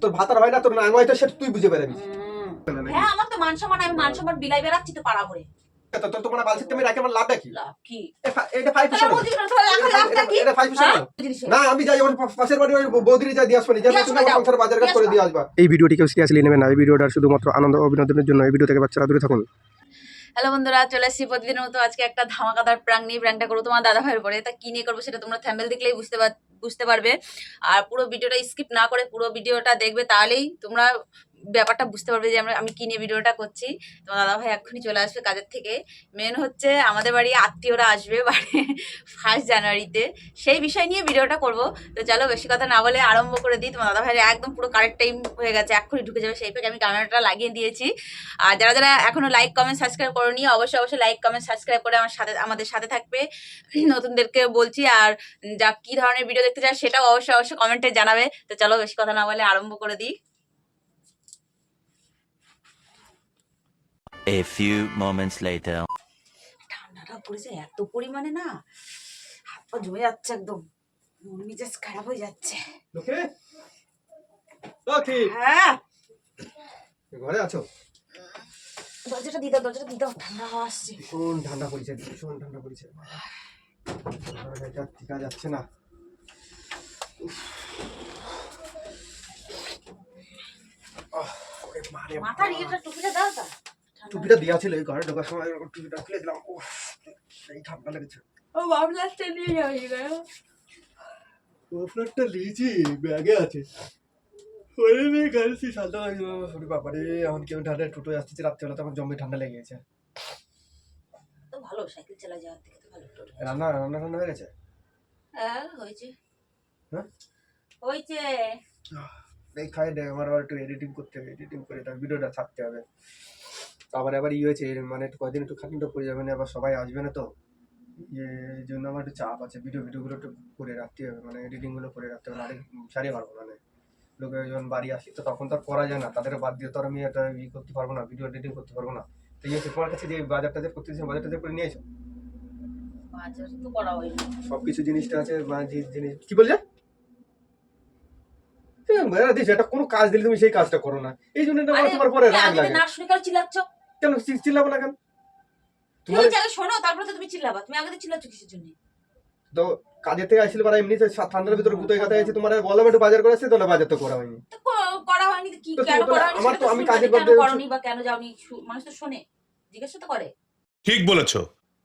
তোর ভাতার হয় না, তোর না হয়, তো সেটা তুই বুঝে বেড়াবি। হ্যাঁ, আমার তো মান সম্মান, আমি মান সম্মান বিলাই বেড়াচ্ছি তো পাড়া ভরে। তোর তো মনে বালছিতে আমি রাখি, আমার লাভটা কি? লাভ কি? এটা 5% এটা 5% না, আমি যাই ওর পাশের বাড়ি ওই বৌদির যা দিয়ে আসবো, নিজের তুমি আমার সংসার বাজার ঘাট করে দিয়ে আসবা। এই ভিডিওটি কেউ সিরিয়াসলি নেবেন না, এই ভিডিওটা শুধুমাত্র আনন্দ ও বিনোদনের জন্য। এই ভিডিও থেকে বাচ্চারা দূরে থাকুন। হ্যালো বন্ধুরা, চলে এসেছি প্রতিদিনের মতো আজকে একটা ধামাকাদার প্র্যাঙ্ক নিয়ে। প্র্যাঙ্কটা করবো তোমার দাদা ভাইয়ের পরে। তা কি নিয়ে করবো সেটা তোমরা থাম্বনেল দেখলেই বুঝতে পারবে। আর পুরো ভিডিওটা স্কিপ না করে পুরো ভিডিওটা দেখবে, তাহলেই তোমরা ব্যাপারটা বুঝতে পারবে যে আমি কি নিয়ে ভিডিওটা করছি। তোমার দাদা ভাই এক্ষুনি চলে আসবে কাজের থেকে। মেন হচ্ছে আমাদের বাড়ি আত্মীয়রা আসবে বাড়ি 1 জানুয়ারিতে, সেই বিষয় নিয়ে ভিডিওটা করব। তো চলো বেশি কথা না বলে আরম্ভ করে দিই। তোমার দাদা ভাইয়ের একদম পুরো কারেক্ট টাইম হয়ে গেছে, এক্ষুনি ঢুকে যাবে, সেই থেকে আমি ক্যামেরাটা লাগিয়ে দিয়েছি। আর যারা যারা এখনো লাইক কমেন্ট সাবস্ক্রাইব করোনি, অবশ্যই লাইক কমেন্ট সাবস্ক্রাইব করে আমাদের সাথে থাকবে। নতুনদেরকে বলছি, আর যা কি ধরনের ভিডিও দেখতে চায় সেটাও অবশ্যই কমেন্টে জানাবে। তো চলো বেশি কথা না বলে আরম্ভ করে দিই। A few moments later. ঠান্ডাটা পড়েছে এত পরিমাণে না, হাত পা জমে যাচ্ছে, একদম মন মেজাজ খারাপ হয়ে যাচ্ছে। ওকে ওকে, হ্যাঁ, ঘরে আছো? দরজাটা দিয়ে দাও, ঠান্ডা হাওয়া আসছে। ভীষণ ঠান্ডা পড়েছে, ভীষণ ঠান্ডা পড়েছে। এটা টিকা যাচ্ছে না। মাথার ইয়েটা টুপিটা দাও তা। টুপিটা দেওয়া ছিল, এই ঘরে ঢোকার সময় টুপিটা খুলে দিলাম। সেই ঠান্ডা লেগেছে। ও বাবলাসটা নিয়ে যাবি গো? ফ্ল্যাটটা লিয়েছি, ব্যাগে আছে। ওরে রে গাড়ি ঠান্ডা লাগছে সরি বাবারে। এখন কেমন ঠান্ডা টুটোয় আসছে, রাত্রেবেলা তখন জমে ঠান্ডা লেগে গেছে। তো ভালো, সাইকেল চালা যাওয়ার থেকে তো ভালো। রান্না রান্না ঠান্ডা হয়ে গেছে? হ্যাঁ হয়েছে। হ্যাঁ হয়েছে। এই খাই দেখ, আমার আবার একটু এডিটিং করতে হবে, এডিটিং করে তার ভিডিওটা ছাড়তে হবে। আবার ই হয়েছে, মানে একটু কয়েকদিন একটু খাটনিটা পড়ে যাবে না, আবার সবাই আসবে না তো, এই জন্য আমার একটু চাপ আছে। ভিডিওগুলো একটু করে রাখতে হবে, মানে এডিটিংগুলো করে রাখতে হবে, নাহলে সারিয়ে পারবো না। লোকে যখন বাড়ি আসি তো তখন তো আর করা যায় না, তাদের বাদ দিয়ে তো আর আমি একটা করতে পারবো না, ভিডিও এডিটিং করতে পারবো না। তো এই হচ্ছে তোমার কাছে যে বাজার টাজার করতেছি, বাজার টাজার করে নিয়ে এসো। বাজার তো করা হয়নি, সবকিছু জিনিসটা আছে, জিনিস কি বলছে এটা কোনো কাজ দিলে তুমি সেই কাজটা করো না, এই জন্য তোমার পরে রাগ লাগে। না শুনে কেন চিল্লাচ্ছ? কেন চিল্লাবো না কেন? তুমি আগে শোনো, তারপরে তো তুমি চিল্লাবা। তুমি আগে চিল্লাচ্ছ কিসের জন্য? তো কাজের থেকে আসলে বারা এমনি ঠান্ডার ভিতরে গুতোয় গাতা আছে, তোমার বললাম একটু বাজার করে আসছে, তাহলে বাজার তো করা হয়নি। তো করা হয়নি তো কি, কেন করা হয়নি? আমার তো আমি কাজের কেন মধ্যে করনি বা কেন যাওনি, মানুষ তো শোনে, জিজ্ঞাসা তো করে। ঠিক বলেছো।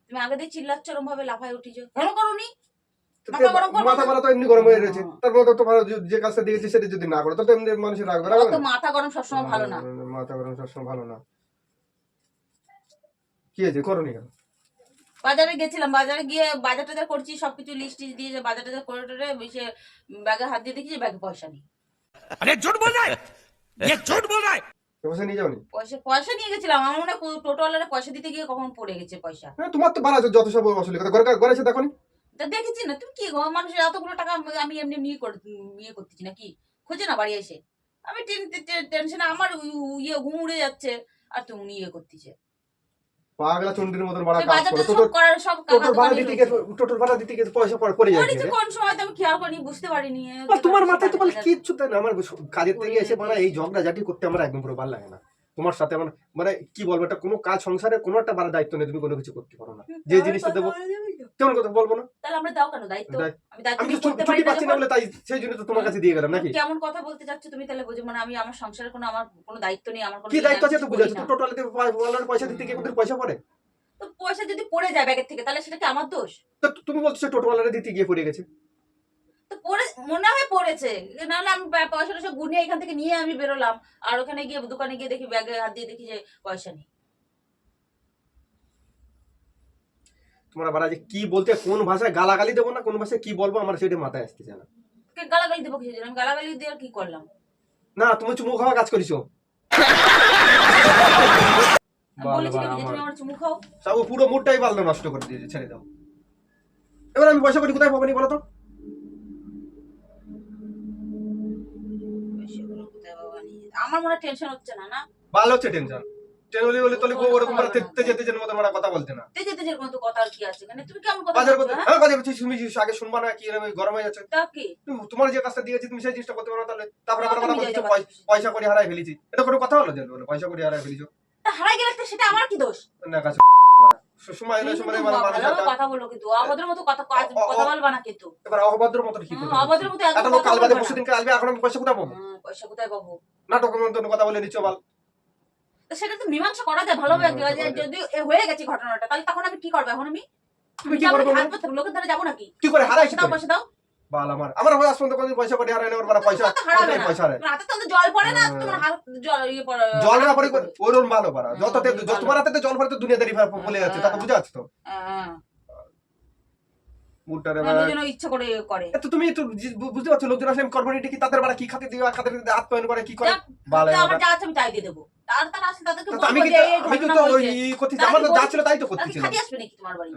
তুমি আগে দিয়ে চিল্লাচ্ছ, এরকম ভাবে লাফায় উঠিছো, কেন করনি? মাথা মারা তো এমনি গরম হয়ে রয়েছে, তারপর তো তোমার যে কাজটা দিয়েছে সেটা যদি না করো তাহলে তো এমনি মানুষের রাখবে না। তো মাথা গরম সবসময় ভালো না। মাথা গরম সবসময় ভালো না। কি হয়েছে, করনি কেন? বাজারে গেছিলাম, বাজারে গিয়ে বাজার টাজার করছি, সবকিছু লিস্ট দিয়ে যে বাজার টাজার করে টোরে বেশি ব্যাগে হাত দিয়ে দেখি যে ব্যাগে পয়সা নেই। अरे झूठ बोल रहा है, ये झूठ बोल रहा है। পয়সা নিয়ে যাওনি? পয়সা নিয়ে গেছিলাম, আমার মনে হয় টোটোওয়ালারা পয়সা দিতে গিয়ে কখন পড়ে গেছে পয়সা। হ্যাঁ, তোমার তো বাড়া যত সব আসলে কথা ঘরে এসে দেখো নি? তা দেখেছি না, তুমি কি গো, মানুষের এতগুলো টাকা আমি এমনি নিয়ে করতেছি নাকি? খোঁজে না বাড়ি এসে, আমি টেনশনে আমার ঘুম উড়ে যাচ্ছে, আর তুমি ইয়ে করতেছে। পাগলা চন্ডির মতন বাড়া কাজ বাজারটা করো। সব করার সব টোটোর ভাড়া দিতে গিয়ে পয়সা পড়ে যায়। কোন সময় তো আমি খেয়াল করিনি, বুঝতে পারিনি। আর তোমার মাথায় তো বলে কিচ্ছু তাই না, আমার কাজের থেকে এসে মানে এই ঝগড়াঝাটি করতে আমার একদম পুরো ভালো লাগে না। তোমার সাথে আমার মানে কি বলবো, এটা কোনো কাজ সংসারে কোনো একটা বাড়া দায়িত্ব নেই, তুমি কোনো কিছু করতে পারো না। যে জিনিসটা দেবো কেমন কথা বলবো না, তাহলে আমরা দাও কেন দায়িত্ব? আমি তো ছুটি পাচ্ছি না বলে তাই সেই জন্য তো তোমার কাছে দিয়ে গেলাম নাকি? কেমন কথা বলতে যাচ্ছ তুমি? তাহলে বুঝো মানে আমি আমার সংসারে আমার কোনো দায়িত্ব নেই, আমার কোনো কি দায়িত্ব আছে তো বুঝাচ্ছ? তো টোটালিতে পয়সা দিতে গিয়ে ওদের পয়সা পড়ে, তো পয়সা যদি পড়ে যায় ব্যাগের থেকে, তাহলে সেটা কি আমার দোষ? তো তুমি বলছো টোটোওয়ালারা দিতে গিয়ে পড়ে গেছে, তো পড়ে মনে হয় পড়েছে, নাহলে আমি পয়সাটা গুনিয়ে এখান থেকে নিয়ে আমি বেরোলাম, আর ওখানে গিয়ে দোকানে গিয়ে দেখি ব্যাগে হাত দিয়ে দেখি যে পয়সা নেই। তোমরা বাড়া যে কি বলতে, কোন ভাষায় গালাগালি দেবো না কোন ভাষায় কি বলবো আমার সেটা মাথায় আসতেছে না। গালাগালি দেবো কিছু, আমি গালাগালি দিয়ে আর কি করলাম? না, তুমি চুমু খাওয়া কাজ করিছো। বলেছি তুমি আমার চুমু খাও। সব পুরো মুডটাই পাল্টা নষ্ট করে দিয়েছে, ছেড়ে দাও। এবার আমি পয়সা করি কোথায় পাবো নি বলো তো? আমার মনে টেনশন হচ্ছে না? না ভালো হচ্ছে টেনশন। টেনলি বলে তলি ওরকম করে তেজে তেজের মতো আমরা কথা বলতে না। তেজে তেজের মতো কথা আর কি আছে মানে তুমি কেমন কথা বাজার বলছো, করতে হ্যাঁ? হ্যাঁ বাজার করতে তুমি আগে শুনবা না কি এরকম গরম হয়ে যাচ্ছে। তা কি তোমার যে কাজটা দিয়েছি তুমি সেই জিনিসটা করতে পারো না, তাহলে তারপরে আবার তুমি কথা যাইতে বলছো পারছো। পয়সা করে হারাই ফেলেছি। এটা কোনো কথা হলো যে বলে পয়সা করে হারাই ফেলেছো তা হারাই গেলে তো সেটা আমার কি দোষ? না কাছে সময় হলে তুমি সময় কিন্তু মানুষ ভালো কথা বলো কিন্তু অভদ্র মতো কথা কথা বলবা না কিন্তু। এবার অভদ্র মতো কি করতে অভদ্র মতো এত একদম লোক কথা কাল বাদে বলবা পরশু না। দিনকে আসবে, এখন আমি পয়সা কোথায় পাবো? পয়সা কোথায় পাবো? নাটকের মতো কথা বলে নিচ্ছ বল। তো সেটা তো মীমাংসা করা যায় ভালোভাবে। মীমাংসা করা যায়। যদি হয়ে গেছে ঘটনাটা তাহলে তখন আমি কি করবো? এখন আমি তুমি কি করবে? লোকের ধারে যাবো নাকি? কি করে হারাই পয়সা দাও, পয়সা দাও। বাল আমার আজ পর্যন্ত কোনো পয়সা করে হারাই না, ওর বড় পয়সা তো হারাবে না। পয়সা হারায়। তোমার হাতে তো জল পড়ে না, তোমার হাত জল ইয়ে পড়ে। জল না পড়ে ওরম ভালো পারা যত তোমার হাতে জল পড়ে তো দুনিয়াদারি বলে যাচ্ছে, তা তো বুঝা যাচ্ছে তো। হ্যাঁ, মুটারে অন্যজন ইচ্ছা করে করে। তো তুমি একটু বুঝতে পারছো লোকজন আসলে কর্মনীতি কি তাদের বাড়া কি খাতে দিবা, খাতে আত্ময়ন করে কি করে বালে। তো আমার যা আছে আমি তাই দিয়ে দেবো। তারা আসলে তাদেরকে আমি বলবো কি যে এই আমি ঘটনা কিন্তু ওই হয়েছে। করতেছি, আমার যা ছিল তাই তো তারা কি করতেছি। খাতি আসবে নাকি তোমার বাড়ি?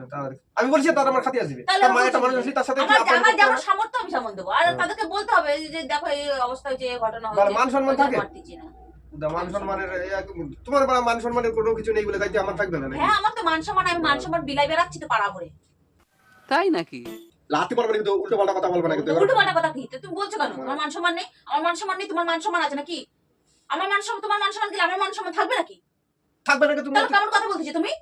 আমি বলছি তার আমার খাতি আসবে, তাহলে তার আমি মা একটা বলছি মানুষ আছে, তার সাথে আমার যেমন সামর্থ্য আমি সামন দেবো। আর তাদেরকে বলতে হবে যে দেখো এই অবস্থা হয়েছে, এই ঘটনা হয়েছে। মান সম্মান থাকে? পারতেছি না। মান সম্মানের তোমার বড় মান সম্মানের কোনো কিছু নেই বলে তাই আমার থাকবে না নাকি? হ্যাঁ, আমার তো মান সম্মান, আমি মান সম্মান বিলাই বেড়াচ্ছি তো পাড়া ভরে। তাই নাকি? লাতি মারবে কিন্তু উল্টো পাল্টা কথা বলবে না কিন্তু। উল্টো পাল্টা কথা কি? তো তুমি বলছো কেন তোমার মান সম্মান নেই? আমার মান সম্মান নেই, তোমার মান সম্মান আছে নাকি? আমার মান সম্মান, তোমার মান সম্মান গেলে আমার মান সম্মান থাকবে নাকি? থাকবে না তুমি। তাহলে কেমন কথা বলতেছো তুমি?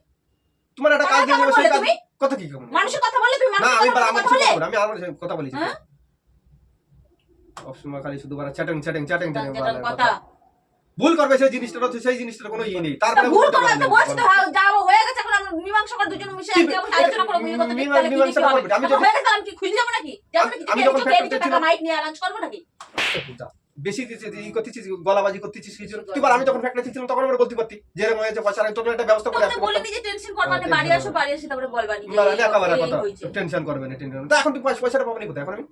তোমার একটা কাজ দিয়ে কেমন সেই বলে কাজ তুমি? কত কি কেমন? মানুষের কথা বললে তুমি না মানুষের আমি কথা আমার কথা বলে? আমি আমার কথা বলেছি। হ্যাঁ? সবসময় খালি শুধু বারা চ্যাটিং যেটার কথা ভুল করবে সেই জিনিসটা তো সেই জিনিসটার কোনো ইয়ে নেই। তা তারপরে ভুল করলে তো বলছি তো হ্যাঁ, যাও হয়ে গেছে, এখন আমরা মীমাংসা করে দুজন মিশে যেমন আলোচনা করব বিয়ে করতে ঠিক তাহলে কি মীমাংসা হবে? করবে। আমি আমি হয়ে গেছে, আমি কি খুঁজে যাবো নাকি? যাবো নাকি? আমি আমি যখন যখন ফ্যাক্টরিতে টাকা ছিলাম- মাইক নিয়ে লাঞ্চ করবো নাকি? বেশি ই করতেছিস, গলাবাজি করতেছিস সেই জন্য। তুই বল আমি যখন ফ্যাক্টরি ছিলাম তখন আমরা বলতে পারতি যে এরকম হয়েছে পয়সা নাই, তোর একটা ব্যবস্থা করে তোকে আসতে বলে পারতাম। নি যে টেনশন করবা না, বাড়ি আসো, বাড়ি এসে তারপরে বলবা নি যে না না একেবারে এই কথা হয়েছে। টেনশন করবে না টেনশন। তা এখন তুই পয়সাটা পাবনি কোথায় এখন? আমি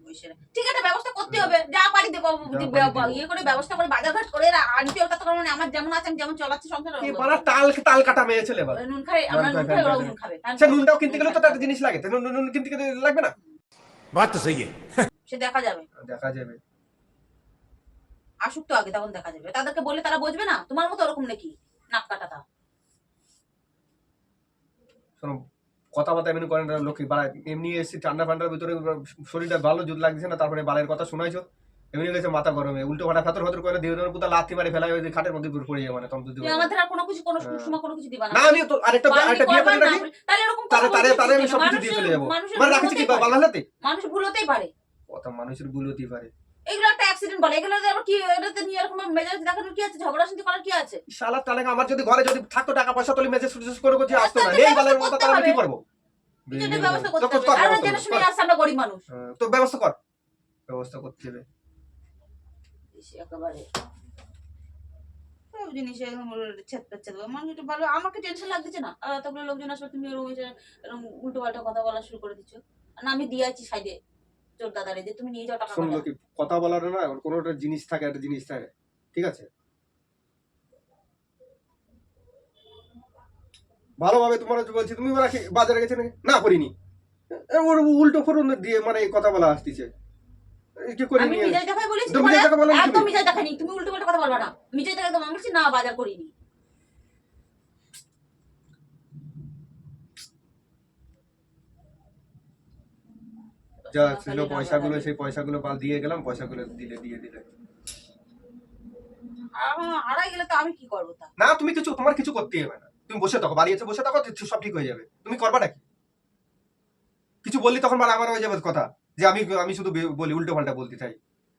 ঠিক আছে, ব্যবস্থা করতে হবে, যা পারি দেবো। ইয়ে করে ব্যবস্থা করে বাজার ঘাট করে আনতে হবে। তার মানে আমার যেমন আছে আমি যেমন চালাচ্ছি সংসার কি বলা তাল কাটা মেয়ে ছেলে বল। নুন খাই, আমরা নুন খাই, ওরাও নুন খাবে। সে নুনটাও কিনতে গেলে তো একটা জিনিস লাগে, তো নুন কিনতে গেলে লাগবে না? बात तो सही है। সে দেখা যাবে, দেখা যাবে। আসুক তো আগে, তখন দেখা যাবে। তাদেরকে বললে তারা বুঝবে না? তোমার মতো ওরকম নাকি নাক কাটাটা? শোনো কথাবার্তা এমনি করেন না লোকে বাড়ায়, এমনি এসে ঠান্ডা ফান্ডার ভিতরে শরীরটা ভালো জুত লাগছে না, তারপরে বালের কথা শোনাইছো এমনি গেছে মাথা গরমে উল্টো ফাটা ফাতর করে দিয়ে দেওয়ার পুতা লাথি মারে ফেলা ওই খাটের মধ্যে পড়ে যাবে না তখন বুঝতে তুমি পারবে। আমাদের আর কোনো কিছু, কোনো সময় কোনো কিছু দিবা না? না আমি তো আরেকটা বিয়ে করে রাখি, তাহলে এরকম তারে কথা তারে বলতে তারে আমি কেন? সব কিছু দিয়ে চলে যাবো। মানুষের মানে ভুল রাখছি কি হতেই পারে। বাংলাতে মানুষ ভুল হতেই পারে। কথা মানুষের ভুল হতেই পারে। এগুলো একটা অ্যাক্সিডেন্ট বলে, এগুলো আবার কি? এটাতে নিয়ে এরকম মেজাজ দেখানোর কি আছে? ঝগড়া শান্তি করার কি আছে? শালা তাহলে আমার যদি ঘরে যদি থাকতো টাকা পয়সা তাহলে মেসেজ সুসেস করে করছি আসতো না, তো নেই ব্যবস্থা বালের মতো, করতে তাহলে আমি কি হবে। করবো? এটা ব্যবস্থা করতে তো হবে। কর, আর ব্যবস্থা জেনে কর, শুনে কর। আসছে, আমরা গরিব মানুষ। তো ব্যবস্থা কর, ব্যবস্থা করতে হবে। একেবারে সব জিনিস এরকম ছেদ পেচ্ছে দেবে। মানে একটু ভালো, আমাকে টেনশন লাগতেছে না। আর এতগুলো লোকজন আসলে তুমি এরকম উল্টো পাল্টা কথা বলা শুরু করে দিচ্ছ। না আমি দিয়ে আছি সাইডে চোর দাদারে যে তুমি নিয়ে যাও টাকা। শুনলো কি কথা বলার না কোনো একটা জিনিস থাকে, একটা জিনিস থাকে, ঠিক আছে? ভালোভাবে তোমার বলছি, তুমি বলা কি বাজারে গেছে নাকি? না করিনি। ওর উল্টো ফোরন দিয়ে মানে এই কথা বলা আসতেছে কি আমি করিনি? মিজাজ দেখাই বলেছি তুমি মিজাজ দেখা বলো না একদম তুমি। মিজাজ দেখাইনি। তুমি উল্টো পাল্টা কথা বলবা না। মিজাজ দেখা একদম আমি বলছি না বাজার করিনি। যা ছিল পয়সাগুলো সেই পয়সাগুলো পাল দিয়ে গেলাম, পয়সাগুলো দিয়ে দিলে। হারাই গেলে তো আমি কি করবো? তা না তুমি কিছু তোমার কিছু করতেই হবে না, তুমি বসে থাকো, বাড়ি এসে বসে থাকো, সব ঠিক হয়ে যাবে। তুমি করবা নাকি? কিছু বললি তখন আমার হয়ে যাবে কথা যে আমি শুধু বলি উল্টো পাল্টা বলতে চাই।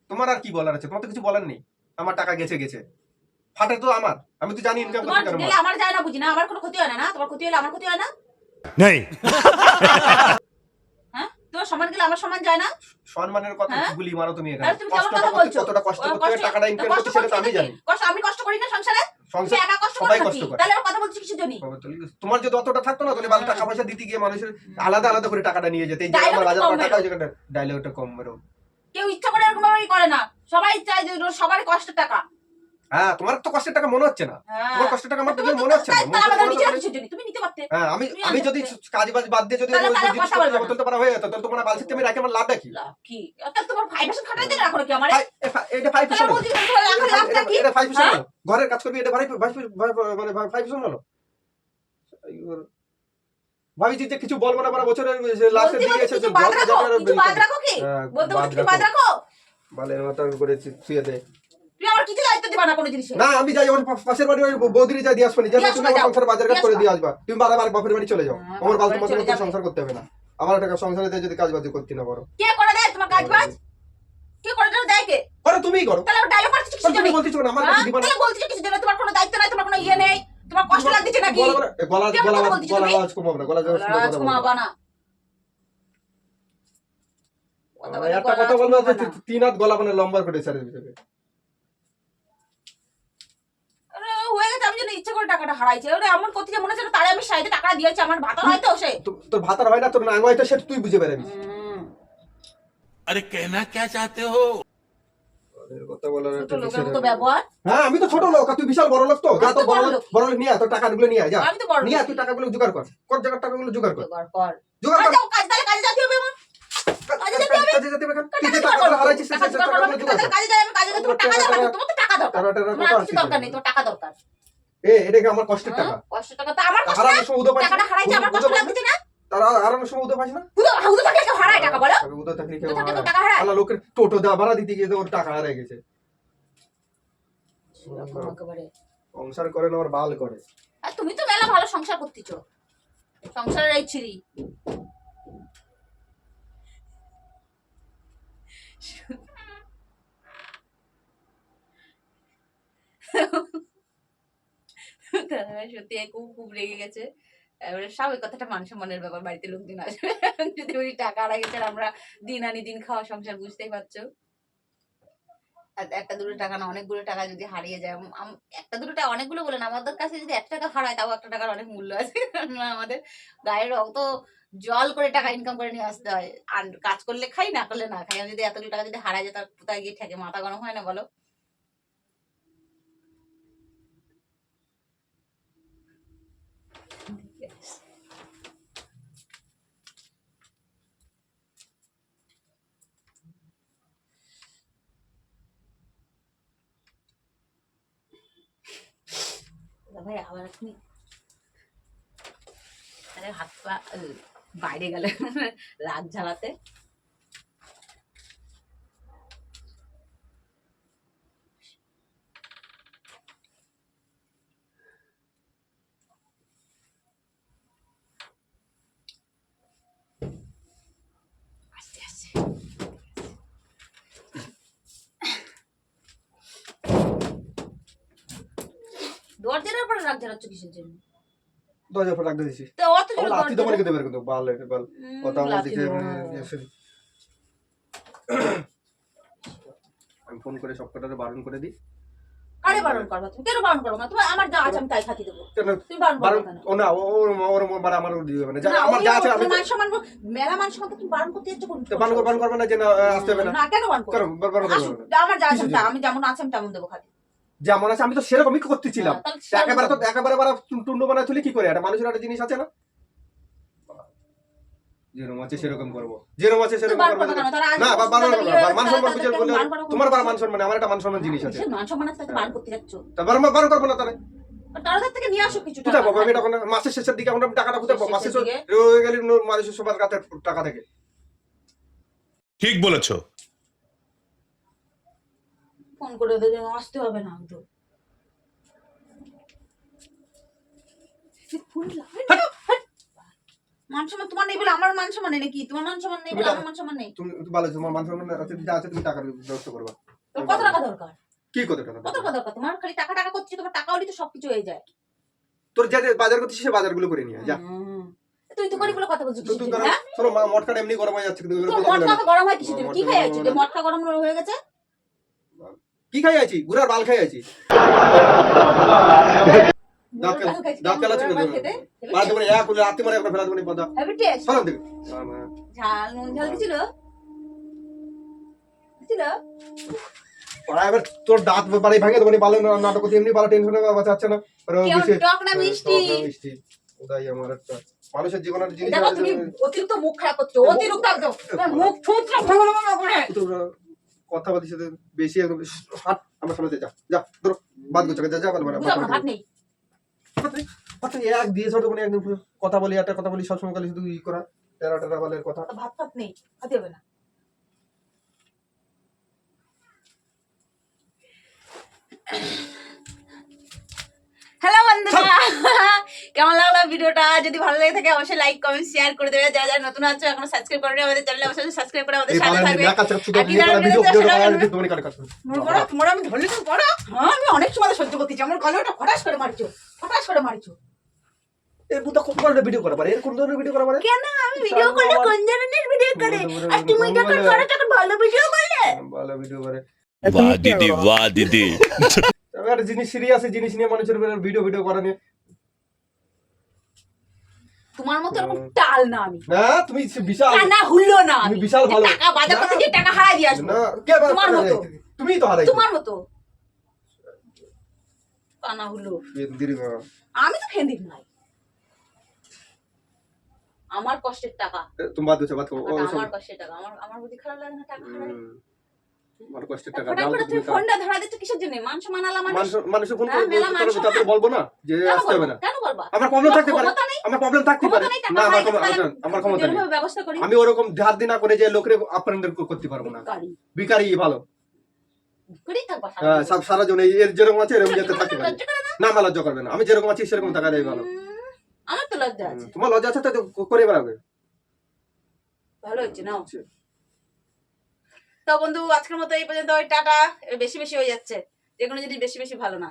তোমার আর কি বলার আছে? তোমার তো কিছু বলার নেই। আমার টাকা গেছে ফাটে তো আমার, আমি তো জানি ইনকাম তোমার করতে পারবো। গেলে আমার যায় না বুঝি না? আমার কোনো ক্ষতি হয় না? তোমার ক্ষতি হলে আমার ক্ষতি হয় না? नहीं। হ্যাঁ, তোমার সমান গেলে আমার সমান যায় না? সম্মানের কথা হ্যাঁ? গুলি মারো তুমি এখানে। তাহলে তুমি কেমন কষ্টটা কথা করতে বলছো? কতটা কষ্ট করতে হয়, টাকাটা ইনকাম করতে সেটা তো আমি জানি। আমি কষ্ট করি না সংসারে? তুমি সংসার একা কষ্ট সবাই করো কষ্ট নাকি? করে। তাহলে আর কথা বলছি কিসের জন্য? তোমার যদি অতটা থাকতো না তাহলে ভালো টাকা পয়সা দিতে গিয়ে মানুষের আলাদা আলাদা করে টাকাটা নিয়ে যেতে। এই যে আমার বাজার করা টাকা ওই জায়গাটা ডায়লগটা কম মেরো। কেউ ইচ্ছা করে এরকম ভাবে করে না। সবাই চায় যে সবার কষ্টের টাকা। হ্যাঁ তোমার তো কষ্টের টাকা মনে হচ্ছে না, তোমার কষ্টের টাকা আমার তো মনে হচ্ছে না। তুমি নিতে পারতে। হ্যাঁ আমি যদি কাজ বাজ বাদ দিয়ে যদি জিনিসপত্র তুলতে পারা হয়ে যেত তাহলে তোমার বালছিতে আমি রাখি আমার লাভটা কি? কি তোমার 5% খাটাই দিলে রাখো কি আমারে? এটা 5% এটা 5% ঘরের কাজ করবি, এটা মানে 5% হলো। ভাবিছি যে কিছু বলবো না, বছরের লাস্টের দিকে এসে কিছু বাদ রাখো, কিছু বাদ রাখো কি বলতে বলতে কিছু বাদ রাখো। বালের মতো করে শুয়ে দে। তুমি আমার কিছু দায়িত্ব দিবা না কোনো জিনিসে। না আমি যাই ওর পাশের বাড়ি ওই বৌদিরে যাই দিয়ে আসবনি, যে তুমি আমার সংসার বাজার কাজ করে দিয়ে আসবা, তুমি বারবার বাপের বাড়ি চলে যাও, আমার বাল তোমার মতো সংসার করতে হবে না, আমার টাকা সংসারে যদি কাজ বাজ করতে না পারো। কে করে দেয় তোমার কাজ বাজ? কে করে দেয় কে? আরে তুমিই করো। তাহলে ডায়লগ মারছিস কিছু তুমি জানি বলছিস না আমার কাছে দিবা না, তাহলে বলছিস কিছু জানি, তোমার কোনো দায়িত্ব নাই, তোমার কোনো ইয়ে নেই, তোমার কষ্ট লাগছে নাকি? গলা আওয়াজ কমাবো না, গলা কমাবা না। একটা কথা বলবো যে 3 হাত গলা মানে লম্বা করে ছেড়ে দিতে। হয়ে গেছে, আমি যেন ইচ্ছে করে টাকাটা হারাইছি, ওরে এমন করতে মনে হচ্ছে তারে আমি সাইডে টাকা দিয়েছি, আমার ভাতা হয়তো সে তোর ভাতার হয় না, তোর নাং হয়তো, সেটা তুই বুঝে পারবি। अरे कहना क्या चाहते हो? কথা বলার ছোট লোকের মতো ব্যবহার। হ্যাঁ আমি তো ছোট লোক, আর তুই বিশাল বড় লোক, তো যা তো বড় লোক নিয়ে আয়, তোর টাকাগুলো নিয়ে আয়, যা আমি তো বড় নিয়ে আয়, তুই টাকাগুলো জোগাড় কর, কোন জায়গার টাকাগুলো জোগাড় কর, কর জোগাড় কর। কাজ তাহলে কাজে যেতে হবে আমার, কাজে যেতে হবে, কাজে যেতে হবে, তুই যে টাকাগুলো হারাইছিস সেই টাকাগুলো জোগাড় কর। কাজে যাই, আমি কাজে যেতে, তোমার টাকা দরকার, তোমার তো টাকা দরকার, তোমার কিছু দরকার নেই, তোমার টাকা দরকার। এটা কি আমার কষ্টের টাকা? কষ্টের টাকা তো আমার কষ্ট, হারানোর সময় উদো পাইছিস, টাকাটা হারাইছি আমার কষ্ট লাগছে না? তারা হারানোর সময় উদো পাইছিস না? উদো থাকলে কেউ হারায় টাকা বলো? উদো থাকলে উদো কেউ থাকলে কেউ হারায়? টাকা হারায়? আল্লাহ লোকের টোটো দেওয়া ভাড়া দিতে গিয়ে ওর টাকা হারিয়ে গেছে। একেবারে সংসার করে না, আমার বাল করে। আর তুমি তো মেলা ভালো সংসার করতেছো, সংসারের এই ছিরি। সত্যি খুব খুব রেগে গেছে। এবারে স্বাভাবিক কথাটা, মান সম্মানের ব্যাপার, বাড়িতে লোকজন আসবে, যদি ওই টাকা হারা গেছে, আমরা দিন আনি দিন খাওয়া সংসার, বুঝতেই পারছো। আর একটা দুটো টাকা না, অনেকগুলো টাকা যদি হারিয়ে যায়, একটা দুটো টাকা অনেকগুলো বলেন, আমাদের কাছে যদি 1 টাকা হারায় তাও 1 টাকার অনেক মূল্য আছে। আমাদের গায়ের রক্ত জল করে টাকা ইনকাম করে নিয়ে আসতে হয়, আর কাজ করলে খাই, না করলে না খাই। আমি যদি এতগুলো টাকা যদি হারায় যায়, তার কোথায় গিয়ে ঠেকে, মাথা গরম হয় না বলো? ভাই আবার আপনি হাত পা বাইরে গেলে রাত ঝালাতে। আস্তে আস্তে দরজার উপরে রাত ঝালাচ্ছ কিসের জন্য? দরজা ফটো রাখতে দিছিস, তো অত জোরে লাঠি তো দরজা- মনে করতে পারে, কিন্তু বাল বাল কথা লাঠি বলছিস। দেবো। আমি ফোন করে সব কটারে বারণ করে দিই। কারে বারণ করবা তুমি? কেন বারণ করবো না? তোমার আমার যা আছে আমি তাই খাতি দেবো, কেন তুমি বারণ করবে বারণ? কেন? ও না, ওর মানে আমার দিবে মানে, যা না, আমার ওই যা আছে আমি তোমার মান সম্মান, মেলা মান সম্মান তুমি বারণ করতে যাচ্ছ কোন? বারণ করবে না, যে না আসতে হবে না, না কেন বারণ করবো? কারণ বারণ আসুক, করবে না। আমার যা আছে কিসের তা, জন্য? আমি যেমন আছে আমি তেমন দেবো খাতি। যেমন আছে আমি তো সেরকমই করতেছিলাম, তাহলে সেরকম একেবারে টুন্ডু বানায় তুলি কি করে? একটা মানুষের একটা জিনিস আছে না, যেরকম আছে সেরকম করবো, যেরকম আছে তুমি সেরকম বারণ করবো করবে কেন? তারা আজ না। বলছে বারণ তাদের করবো ইয়ে না, মান হয়েছে, সম্মান তাদের বুঝে কেন বলে, বারণ করবো? তোমার মান সম্মান, আমার একটা মান সম্মান জিনিস আছে, কিসের মান সম্মান আছে তাকে বারণ করতে যাচ্ছ? তা বারণ করবো না তাহলে তাদের থেকে নিয়ে আসো কিছু কোথায় টাকা। পাবো? আমি তখন মাসের শেষের দিকে আমরা টাকাটা কোথায় পাবো? মাসের শেষের দিকে? হয়ে গেলে মানুষের সবার কাছে টাকা থেকে। ঠিক বলেছো। ফোন করে দেবে, আসতে হবে না তো। মান সম্মান তোমার নেই বলে আমার মান সম্মান নেই নাকি? তোমার মান সম্মান নেই বলে আমার মান সম্মান নেই? তুমি ভালো, তোমার মান সম্মান আছে, যা আছে তুমি টাকার ব্যবস্থা করবা। তোর কত টাকা দরকার? কি কত টাকা কত টাকা দরকার? তোমার খালি টাকা টাকা করছিস, তোমার টাকা হলেই তো সবকিছু হয়ে যায়। তোর যা যা বাজার করছিস সে বাজারগুলো করে নিয়ে আয়, যা। তুই তো করে বলে কথা বলছিস তুই কিসের কারণ জন্য, হ্যাঁ? শোনো, মটকাটা এমনি গরম হয়ে যাচ্ছে, কিন্তু এগুলো তোর কথা বলে মটকা না। তো গরম হয় কিসের জন্য? কি মটকা খাই আছিস? গরম হয় না। মটকা গরম হয়ে গেছে? কি খাই আছি? গুড়ার বাল খাই আছি। দাঁত খেলা ছিল, বাদ দেবো এক হলে রাত্রি মনে একটা ফেলা দেবো পদা হ্যাপি টেস্ট? সরান থেকে। ঝাল নুন ঝাল দিছিল? দিছিল? ওরা এবার তোর দাঁত বাড়ি ভাঙে দেবো, বালে নাটক করতে এমনি বালা টেনশনে বাঁচাচ্ছে না। কেমন টক না মিষ্টি? মিষ্টি ওটাই আমার একটা মানুষের জীবনের জিনিস। দেখো তুমি অতিরিক্ত মুখ খারাপ করছো, অতিরিক্ত একদম মুখ ঠুটরা ভালো ভালো করে। কথা বলছিস বেশি একদম হাট আমার সামনে যা যা ধরো বাদ গুছো যা যা বল বল বুঝাবো না, ভাত নেই। আচ্ছা এক দিয়ে ছোট করে একদম পুরো কথা বলি একটা কথা বলি সবসময় খালি শুধু ই করা টেরা বলের কথা তো ভাত ফাত নেই, খাতে হবে না। হ্যালো বন্ধুরা, কেমন লাগলো ভিডিওটা? যদি ভালো লেগে থাকে অবশ্যই লাইক কমেন্ট শেয়ার করে দেবে। যারা যারা নতুন আছো এখনো সাবস্ক্রাইব করেনি আমাদের চ্যানেল, অবশ্যই সাবস্ক্রাইব করে আমাদের এই সাথে বালের থাকবে। নাকা চাচ্ছি আর কি ধরনের ভিডিও ভিডিও ভিডিও চাও করা সেটা তোমার কাট কাট তোমার আমি ধরলে তুমি পড়ো। হ্যাঁ, আমি অনেক সময় সহ্য করতেছি, আমার গলে ওটা ফটাস করে মারছো, ফটাস করে মারছো। এই বুটা কোন ধরনের ভিডিও করা পারে এর কোন ধরনের ভিডিও করা পারে কেন আমি ভিডিও করলে কোন ধরনের ভিডিও করে? আর তুমি যখন করো তখন ভালো ভিডিও করলে। ভালো ভিডিও করে वाह दीदी वाह दीदी তবে একটা জিনিস সিরিয়াস জিনিস নিয়ে মানুষের ভিডিও ভিডিও করা নিয়ে তোমার মতো এরকম টাল না আমি, না তুমি বিশাল কানা হুল্লো না আমি। তুমি বিশাল ভালো। টাকা বাজার করে যে টাকা হারাই দিয়ে আসবো। না কে তোমার মতো। তুমি তো হারাই তোমার মতো কানা হুল্লো। দিদি বাবা আমি তো ফেন্দিক নাই, আমার কষ্টের টাকা, তুমি বাদ দিছো বাদ করো টাকাটা আমার কষ্টের টাকা। আমার বুদ্ধি খারাপ লাগে না টাকা হারাই। আমার কষ্টের টাকা হঠাৎ ডাল করে তুমি ফোনটা ধরা দিচ্ছ কিসের জন্য? মান সম্মান আলা মানুষ। মানুষ ফোন হ্যাঁ, মেলা মানুষ করে তাদের বলবো না যে কেন আসতে হবে বলবো? না কেন বলবা? আমার প্রবলেম থাকতে পারে ক্ষমতা নেই, আমার প্রবলেম থাকতে পারে ক্ষমতা নেই, টাকা না হারাই গেছে, তাহলে আমার ক্ষমতা নেই যেভাবে ব্যবস্থা করি। আমি ওরকম ধার দিনা করে যে লোকের আপনাদের করতে পারবো না গাড়ি ভিখারি ভালো করেই থাকবা সারা হ্যাঁ জীবন। সারা জন এর যেরকম আছে এরকম যেতে থাকতে পারে লজ্জা করে না? না আমার লজ্জা করবে না আমি যেরকম আছি সেরকম থাকাটাই ভালো আমার তো লজ্জা আছে। তোমার লজ্জা আছে তো করে বেড়াবে ভালো হচ্ছে নাও। তো বন্ধু আজকের মতো এই পর্যন্ত, ওই টাটা। এবার বেশি বেশি হয়ে যাচ্ছে, যে কোনো জিনিস বেশি বেশি ভালো না।